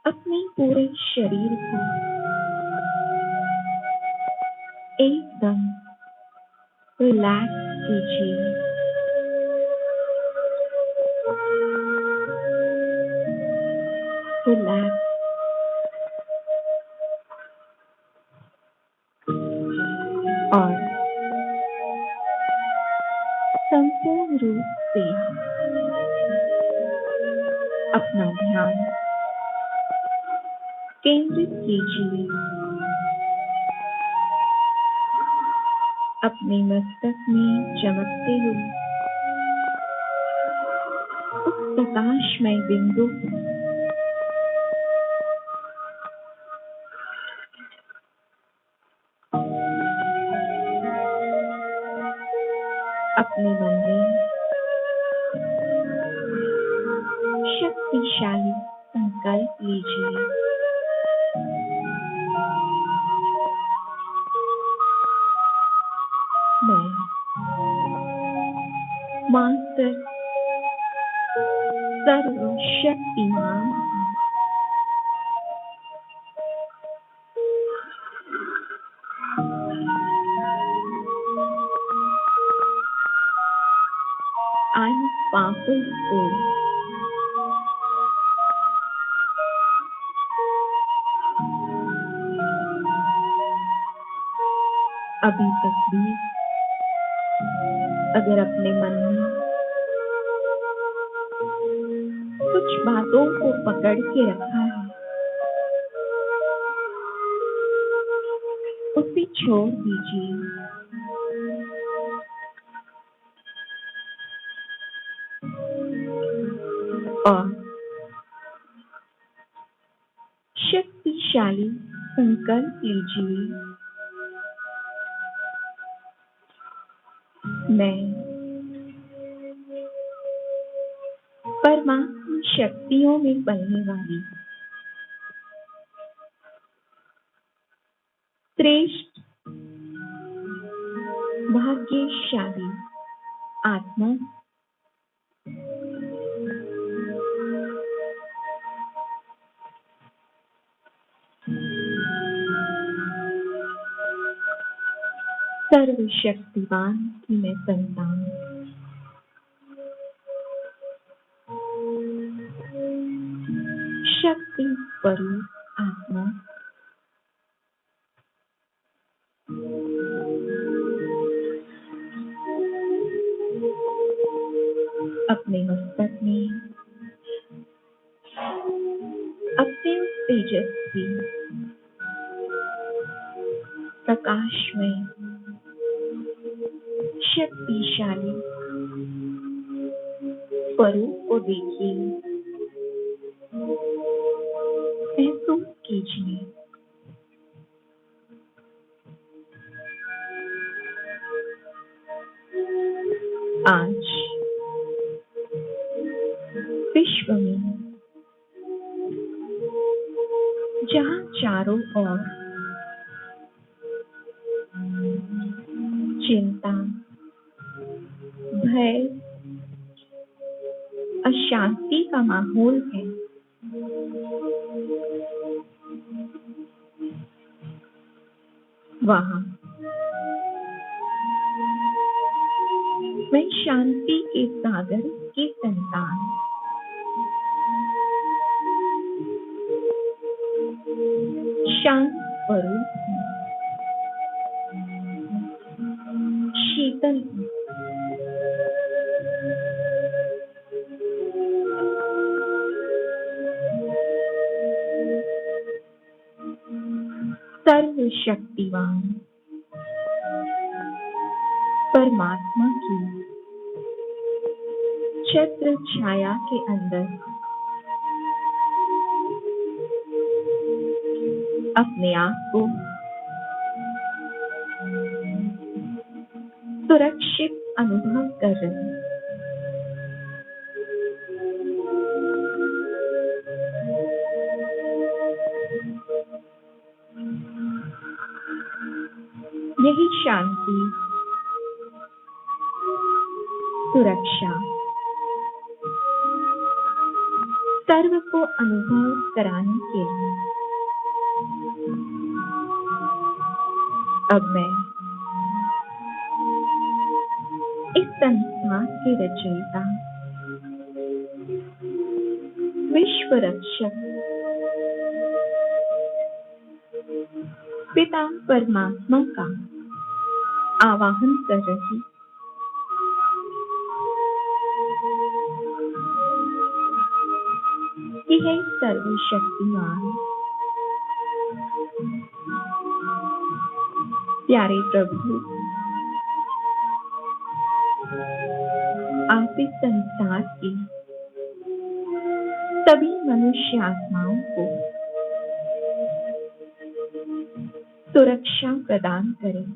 अपने पूरे शरीर को एकदम रिलैक्स कीजिए। रिलैक्स और संपूर्ण रूप से अपना ध्यान केंद्रित कीजिए अपने मस्तक में चमकते हुए उस प्रकाशमय बिंदु अपने मन में शक्तिशाली संकल्प लीजिए। मैं मास्टर सर्वशक्तिमान हूँ। I am powerful soul. अभी तक भी अगर अपने मन में कुछ बातों को पकड़ के रखा है, उसे छोड़ दीजिए। और शक्तिशाली संकल्प लीजिए। मैं परमात्मा शक्तियों में बनने वाली श्रेष्ठ भाग्यशाली आत्मा सर्वशक्तिवान की मैं संतान, शक्ति स्वरूप आत्मा, अपने मस्तक में अपने उस तेजस्वी प्रकाशमय शक्तिशाली स्वरूप को देखिए, महसूस कीजिए। आज विश्व में जहाँ चारों ओर चिंता, भय, अशांति का माहौल है, वहाँ मैं शांति के सागर की संतान, शांत स्वरूप हूँ, शीतल हूँ, सर्वशक्तिवान परमात्मा की छत्र छाया के अंदर अपने आप को सुरक्षित अनुभव कर रहे हैं। यही शांति, सुरक्षा, सर्व को अनुभव कराने के लिए अब मैं इस संसार के रचयिता, विश्व रक्षक पिता परमात्मा का आवाहन कर रही कि हे सर्वशक्तिमान प्यारे प्रभु, आप इस संसार की सभी मनुष्य आत्माओं को सुरक्षा प्रदान करें।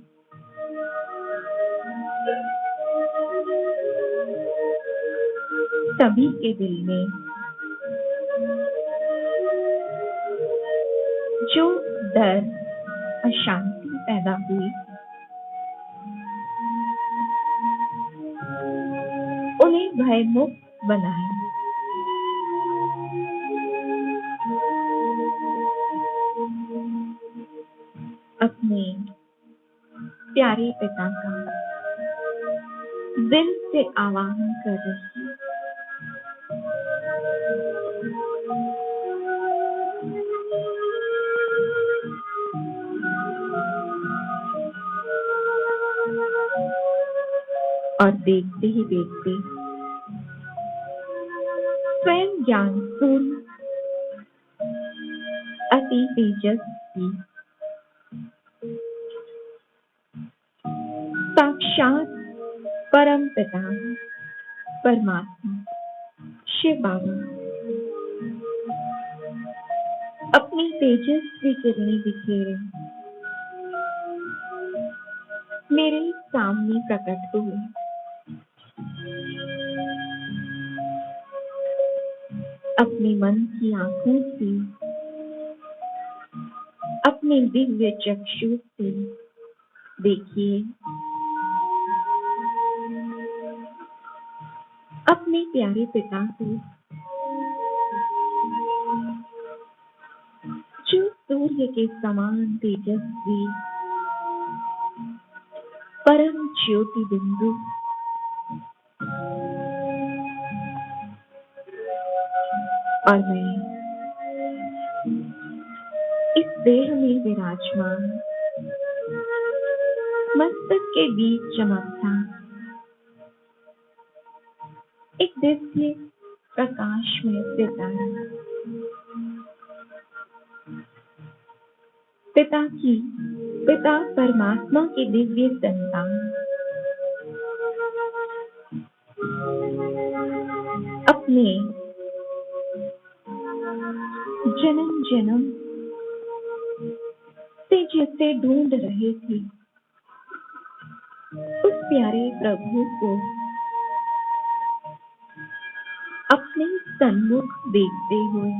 सभी के दिल में जो डर, अशांति पैदा हुई, उन्हें भयमुक्त बनाएं। अपने प्यारे पिता का दिल से आवाहन कर रही और देखते ही देखते स्वयं ज्ञान पूर्ण अति तेजस्वी साक्षात परम पिता परमात्मा शिव बाबा अपनी तेजस्वी किरणें बिखेरे मेरे सामने प्रकट हुए। अपने मन की आंखों से, अपने दिव्य चक्षु से देखिए अपने प्यारे पिता को, जो सूर्य के समान तेजस्वी परम ज्योति बिंदु और मैं इस देह में विराजमान मस्तक के बीच चमकता एक दिव्य प्रकाशमय सितारा, पिता परमात्मा की दिव्य संतान, अपने जन्म जन्म से जिसे ढूंढ रहे थे उस प्यारे प्रभु को अपने सन्मुख देखते हुए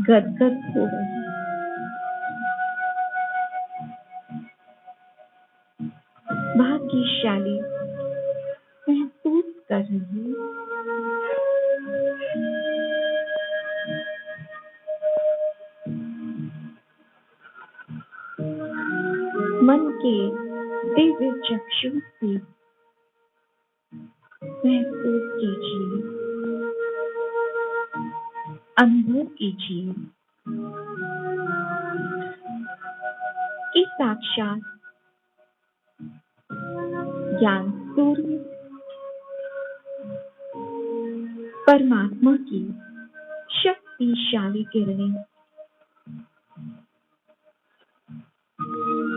गदगद हो रहे, भाग्यशाली महसूस कर रही। मन के दिव्य चक्षु से महसूस कीजिए, अनुभव कीजिए कि साक्षात ज्ञान सूर्य परमात्मा की शक्तिशाली किरणें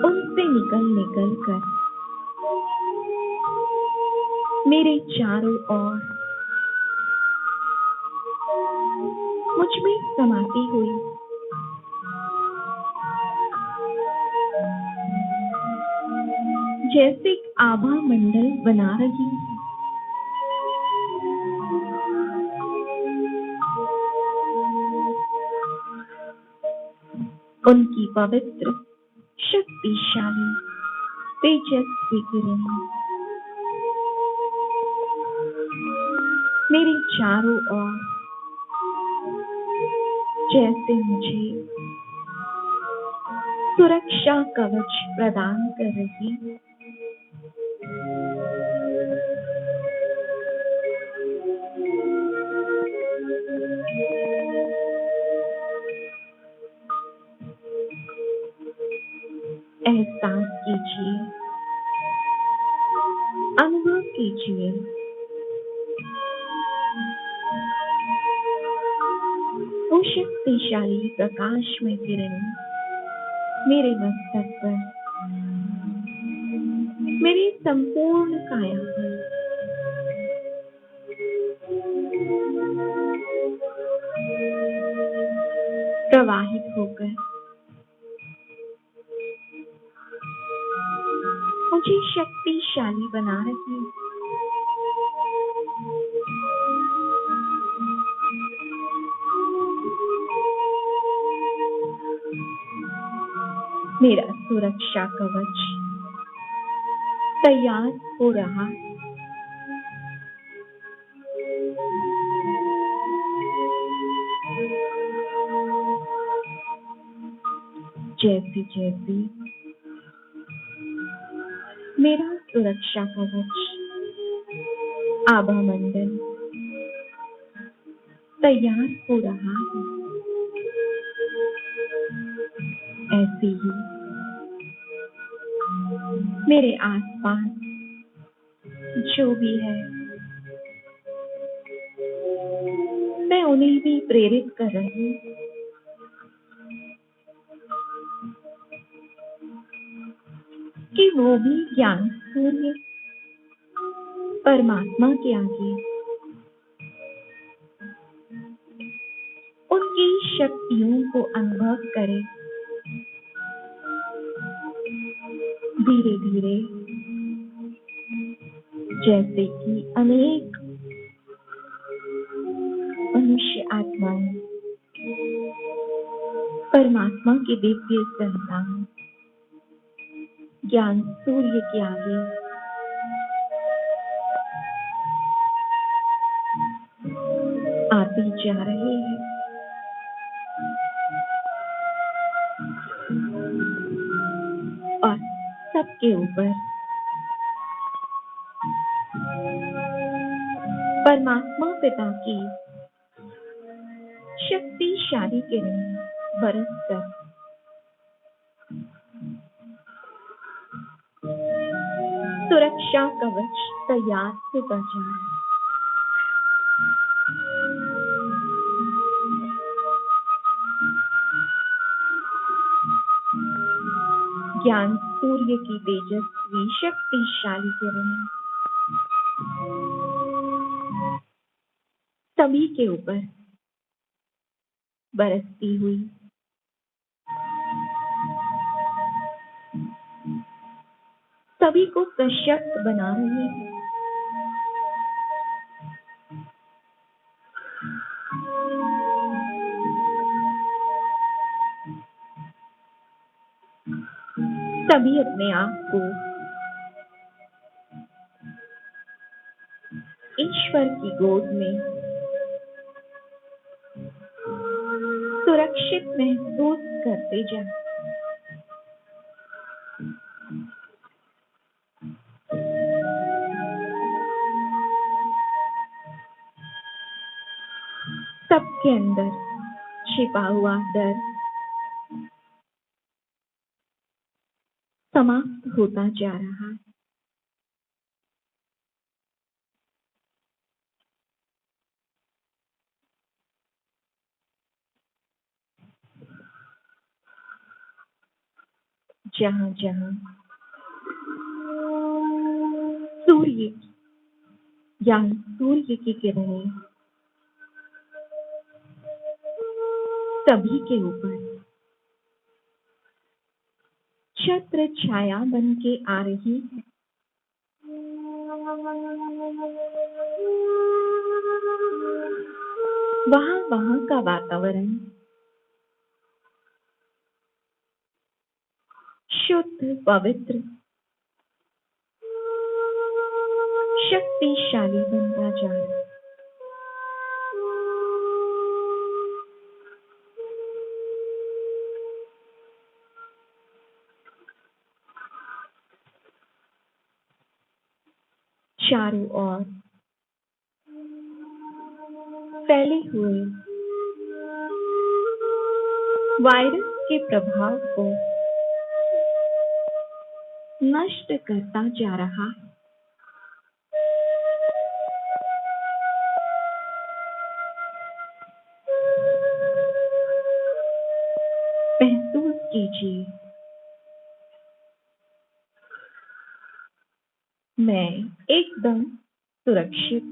उनसे निकल कर मेरे चारों ओर मुझ में समाती हुई जैसे आभा मंडल बना रही है। उनकी पवित्र शक्तिशाली तेजस्वी किरणें मेरे चारों ओर जैसे मुझे सुरक्षा कवच प्रदान कर रही है। एहसास कीजिए, अनुभव कीजिए वो शक्तिशाली प्रकाशमय किरण मेरे मस्तक पर, मेरी संपूर्ण काया पर प्रवाहित होकर मुझे शक्तिशाली बना रही है। मेरा सुरक्षा कवच तैयार हो रहा है। जैसे जैसे मेरा सुरक्षा कवच आभा मंडल तैयार हो रहा है, ऐसे ही मेरे आसपास जो भी है मैं उन्हें भी प्रेरित कर रही हूँ कि वो भी ज्ञान सूर्य परमात्मा के आगे उनकी शक्तियों को अनुभव करें। धीरे धीरे जैसे कि अनेक मनुष्य आत्माएं परमात्मा की दिव्य संतान ज्ञान सूर्य के आगे आते जा रहे हैं। और सबके ऊपर परमात्मा पिता की शक्तिशाली किरण बरसकर सुरक्षा कवच तैयार होता जा रहा है। ज्ञान सूर्य की तेजस्वी शक्तिशाली किरण सभी के ऊपर बरसती हुई सभी को सशक्त बना रही है। सभी अपने आप को ईश्वर की गोद में सुरक्षित महसूस करते जाएं। सबके अंदर छिपा हुआ डर समाप्त होता जा रहा है। जहां जहां सूर्य या सूर्य की किरणें सभी के ऊपर छत्र छाया बन के आ रही है, वहां का वातावरण शुद्ध, पवित्र, शक्तिशाली बनता जा रहा है। चारों ओर फैले हुए वायरस के प्रभाव को नष्ट करता जा रहा है। महसूस कीजिए, मैं एकदम सुरक्षित,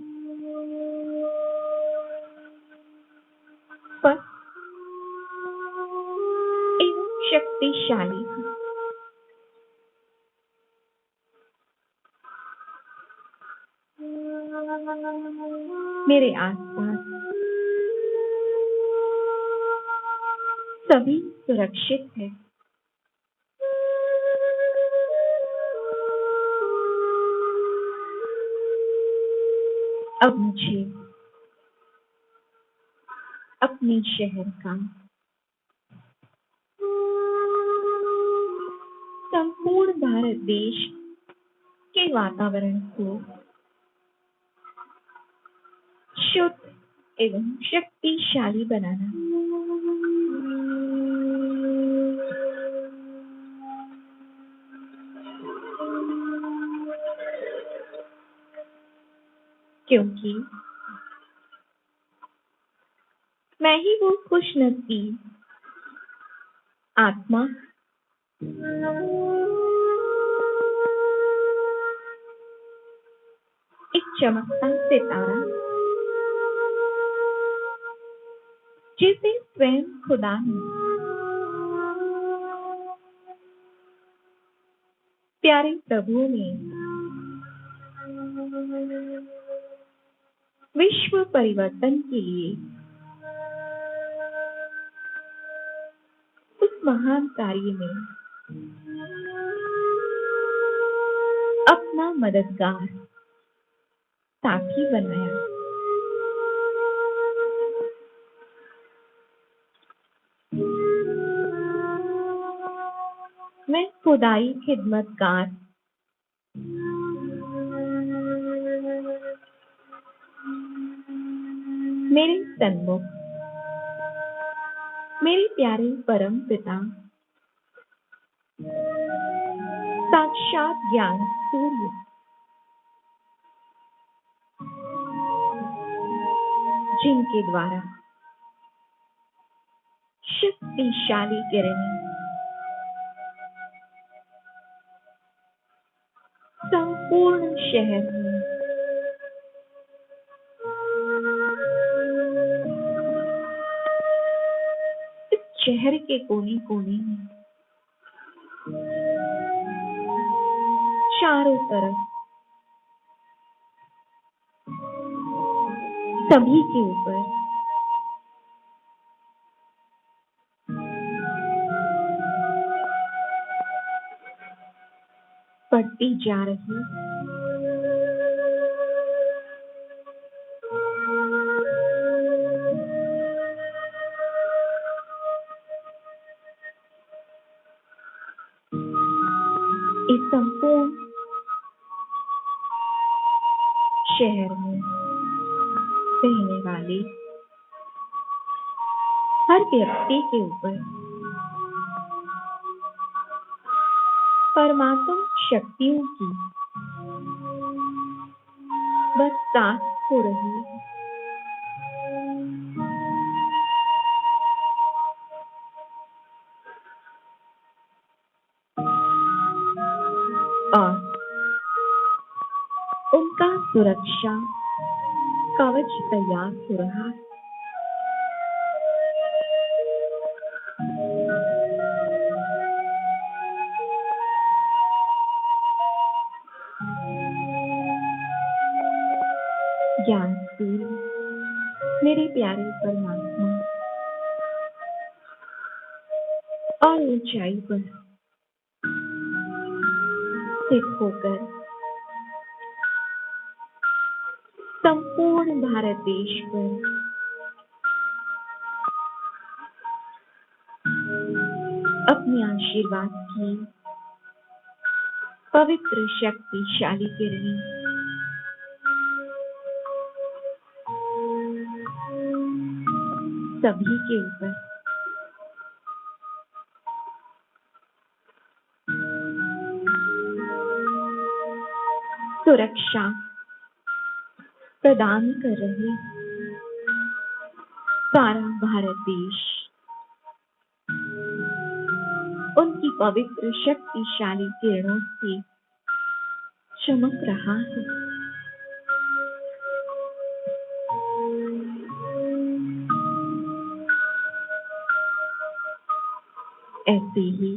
स्वस्थ एवं शक्तिशाली हूँ। मेरे आसपास सभी सुरक्षित है। अब मुझे अपने शहर का संपूर्ण भारत देश के वातावरण को शुद्ध एवं शक्तिशाली बनाना, क्योंकि मैं ही वो खुशनसीब आत्मा एक चमकता सितारा जिसे स्वयं खुदा ने प्यारे प्रभु ने विश्व परिवर्तन के लिए उस महान कार्य में अपना मददगार साथी बनाया। मैं खुदाई खिदमतगार मेरे सन्मुख मेरे प्यारे परम पिता साक्षात ज्ञान सूर्य जिनके द्वारा शक्तिशाली किरणें संपूर्ण शहर में इस शहर के कोने कोने में चारों तरफ सभी के ऊपर पड़ती जा रही इस संपूर्ण शहर में रहने वाले हर व्यक्ति के ऊपर परमात्म शक्तियों की बरसात हो रही है। और उनका सुरक्षा कवच तैयार हो रहा है। ज्ञान सूर्य मेरे प्यारे परमात्मा और ऊंचाई पर स्थित होकर संपूर्ण भारत देश पर अपने आशीर्वाद की पवित्र शक्तिशाली किरणें सभी के ऊपर सुरक्षा प्रदान कर रहे सारा भारत देश उनकी पवित्र शक्तिशाली किरणों से चमक रहा है। ऐसे ही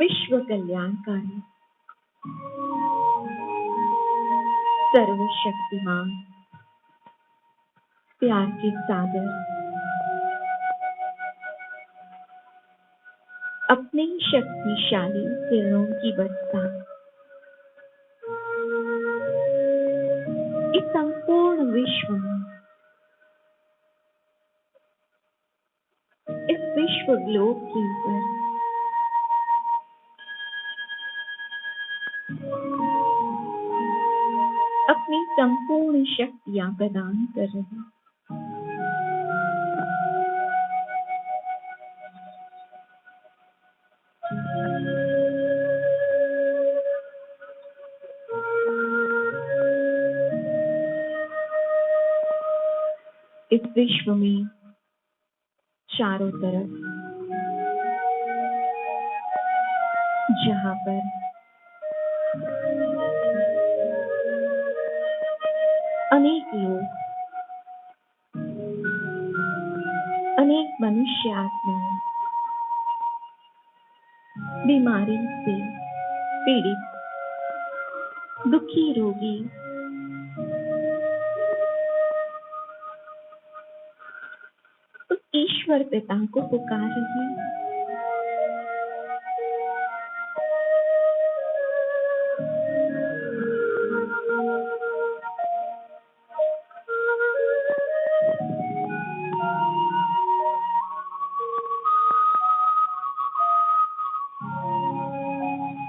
विश्व कल्याणकारी सर्वशक्तिमान प्यार के सागर अपने शक्तिशाली किरणों की वर्षा इस संपूर्ण विश्व में, इस विश्व ग्लोब के ऊपर अपनी संपूर्ण शक्तियां प्रदान कर रहे हैं। इस विश्व में चारों तरफ जहां पर अनेक लोग, अनेक मनुष्य आत्माएं बीमारी से पीड़ित, दुखी, रोगी, उस ईश्वर पिता को पुकार रहे हैं।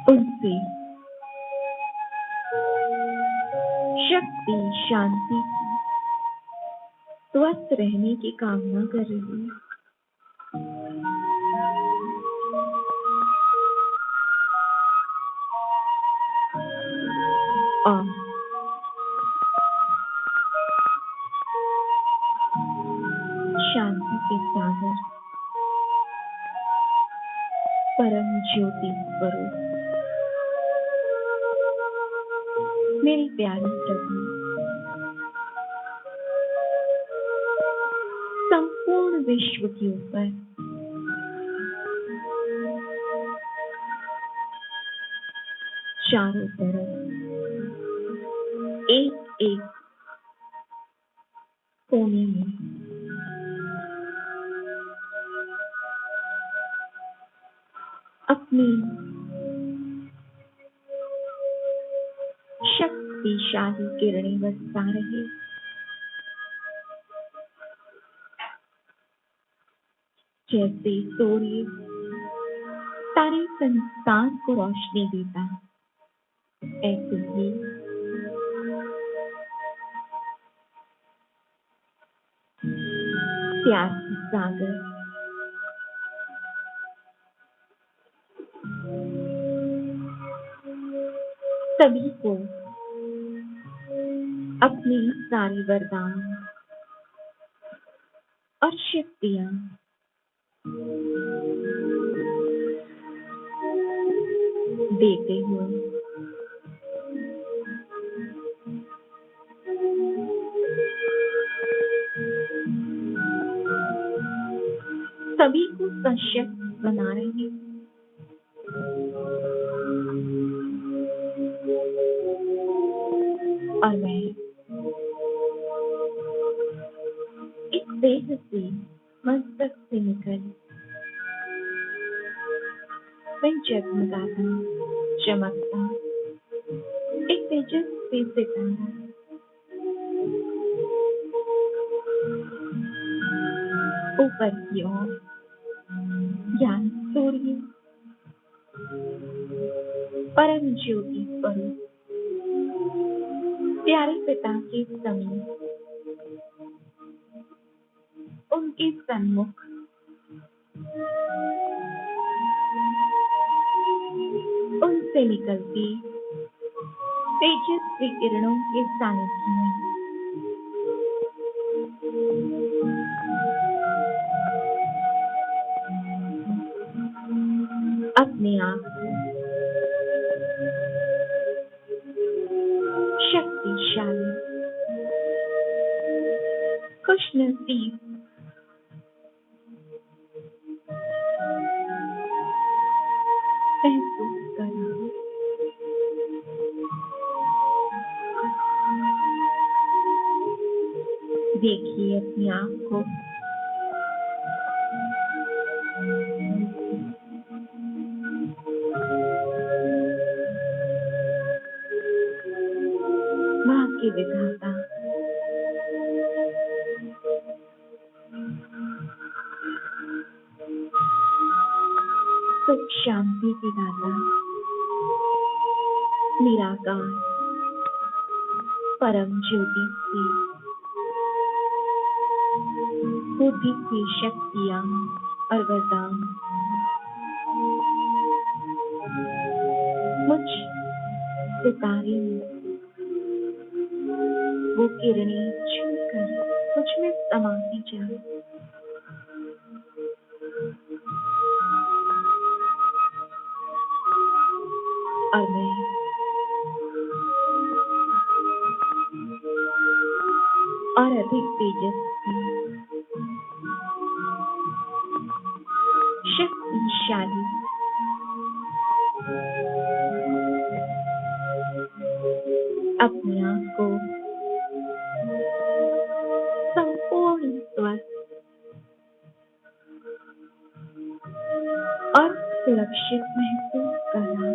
उनसे शक्ति, शांति, स्वस्थ रहने की कामना कर रही है। और शांति के सागर परम ज्योति स्वरूप मेरी प्यारी प्रभु संपूर्ण विश्व के ऊपर चारों तरफ एक एक कोने में अपनी शक्तिशाली किरणें बरसा रहे, जैसे सूर्य सारे संसार को रोशनी देता, ऐसे ही प्यार की सागर सभी को अपनी सारी वरदान और शक्तियां देते हुए सभी को सशक्त बना रहे। और मैं इस देह से, मस्तक से निकल मैं जगमगाता, चमकता एक तेजस्वी सितारा ऊपर की ओर ज्ञान सूर्य परम ज्योति स्वरूप प्यारे पिता के समीप उनके सन्मुख उनसे निकलती तेजस्वी किरणों के सानिध्य में अपने आप शक्तिशाली, खुशनसीब, महसूस करना। देखिए अपने आप को भाग्य विधाता, सुख शांति के दाता, निराकार परम ज्योति से बुद्धि की शक्तियां और वरदान मुझ सितारे में वो किरणें छूकर मुझ में समाती जाए। और मैं और अधिक तेजस्वी, शक्तिशाली, अपने आप को संपूर्ण स्वस्थ और सुरक्षित महसूस करना।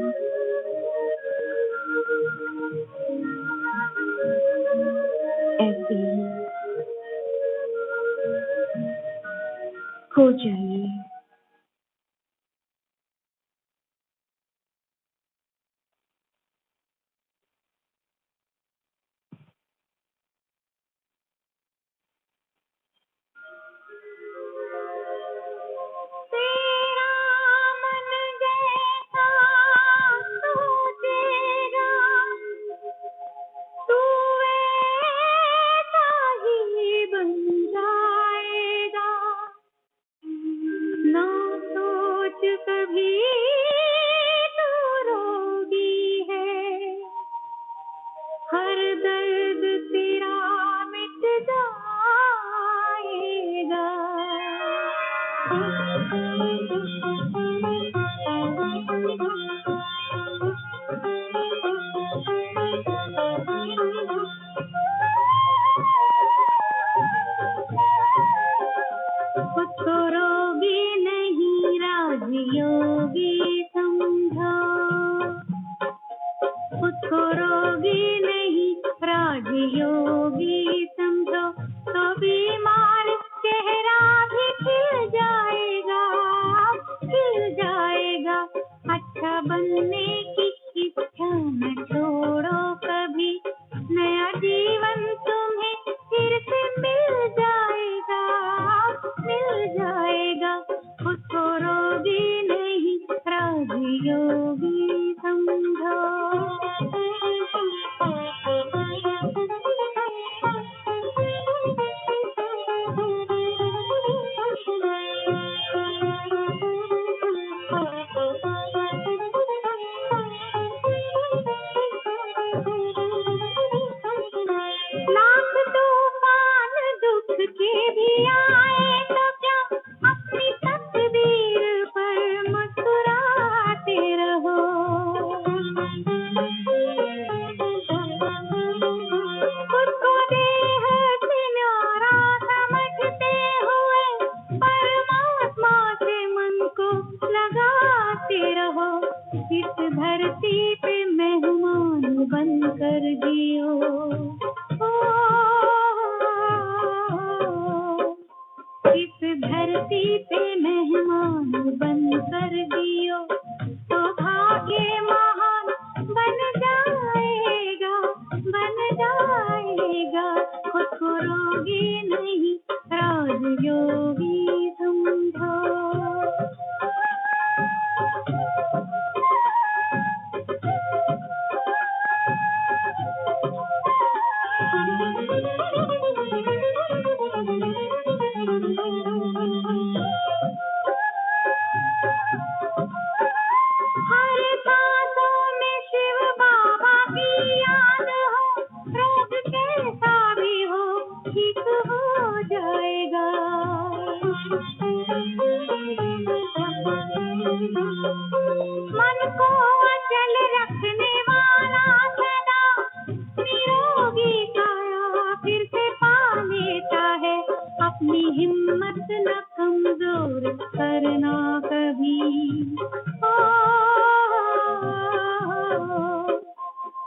ऐसे ही खो जाइए। बन जाएगा हर सांसों में शिव बाबा की याद हो, रोग कैसा भी हो ठीक हो जाएगा। मन को अचल रखने वाला सदा निरोगी काया फिर से पा लेता है। अपनी हिम्मत न कमजोर करना कभी, ओ,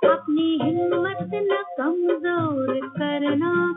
अपनी हिम्मत न कमजोर करना